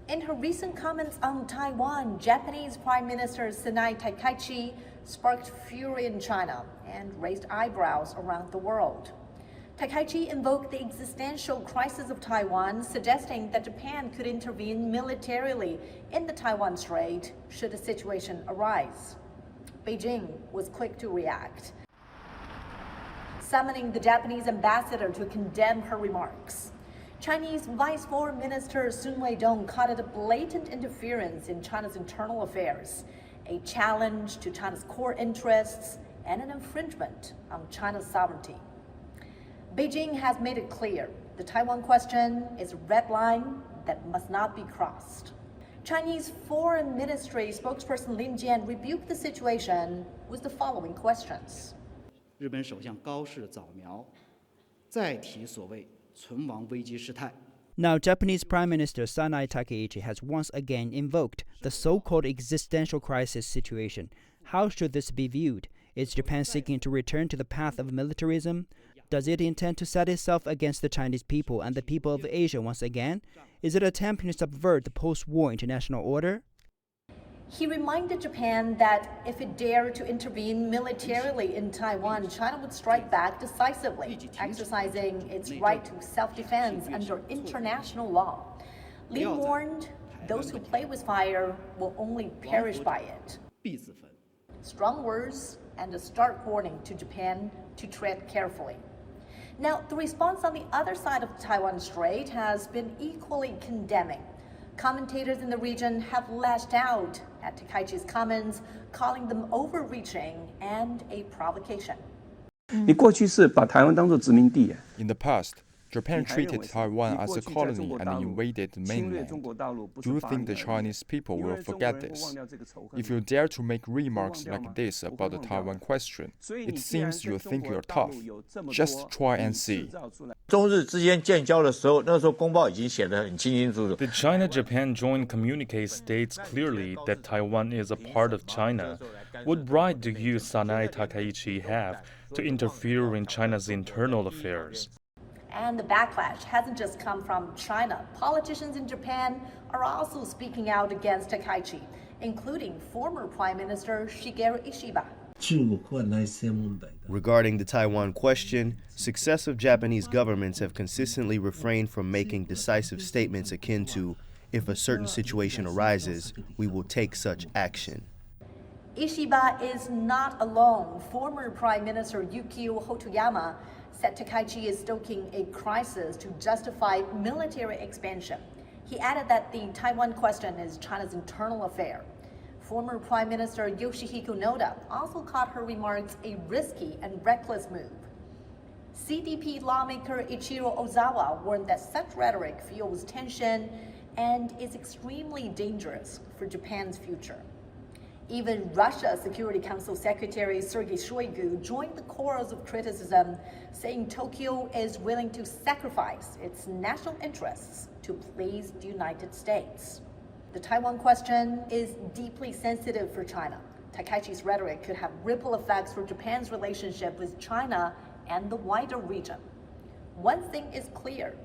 In her recent comments on Taiwan, Japanese Prime Minister Sanae Takaichi sparked fury in China and raised eyebrows around the world. Takaichi invoked the existential crisis of Taiwan, suggesting that Japan could intervene militarily in the Taiwan Strait should a situation arise. Beijing was quick to react, summoning the Japanese ambassador to condemn her remarks. Chinese Vice Foreign Minister Sun Weidong called it a blatant interference in China's internal affairs, a challenge to China's core interests, and an infringement on China's sovereignty. Beijing has made it clear the Taiwan question is a red line that must not be crossed. Chinese Foreign Ministry spokesperson Lin Jian rebuked the situation with the following questions. 日本首相高市早苗再提所谓存亡危机事态。 Now, Japanese Prime Minister Sanae Takaichi has once again invoked the so-called existential crisis situation. How should this be viewed? Is Japan seeking to return to the path of militarism? Does it intend to set itself against the Chinese people and the people of Asia once again? Is it attempting to subvert the post-war international order? He reminded Japan that if it dared to intervene militarily in Taiwan, China would strike back decisively, exercising its right to self-defense under international law. Lin warned those who play with fire will only perish by it. Strong words and a stark warning to Japan to tread carefully. Now, the response on the other side of the Taiwan Strait has been equally condemning. Commentators in the region have lashed out at Takaichi's comments, calling them overreaching and a provocation. 你过去是把台湾当作殖民地。 In the past, Japan treated Taiwan as a colony and invaded the mainland. Do you think the Chinese people will forget this? If you dare to make remarks like this about the Taiwan question, it seems you think you're tough. Just try and see. 中日之间建交的时候，那时候公报已经写得很清清楚楚。 The China-Japan joint communique states clearly that Taiwan is a part of China. What right do you, Sanae Takaichi, have to interfere in China's internal affairs? And the backlash hasn't just come from China. Politicians in Japan are also speaking out against Takaichi, including former Prime Minister Shigeru Ishiba. Regarding the Taiwan question, successive Japanese governments have consistently refrained from making decisive statements akin to, if a certain situation arises, we will take such action. Ishiba is not alone. Former Prime Minister Yukio Hotoyama said Takaichi is stoking a crisis to justify military expansion. He added that the Taiwan question is China's internal affair. Former Prime Minister Yoshihiko Noda also called her remarks a risky and reckless move. CDP lawmaker Ichiro Ozawa warned that such rhetoric fuels tension and is extremely dangerous for Japan's future. Even Russia Security Council Secretary Sergei Shoigu joined the chorus of criticism, saying Tokyo is willing to sacrifice its national interests to please the United States. The Taiwan question is deeply sensitive for China. Takaichi's rhetoric could have ripple effects for Japan's relationship with China and the wider region. One thing is clear: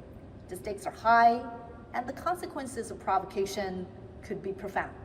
the stakes are high, and the consequences of provocation could be profound.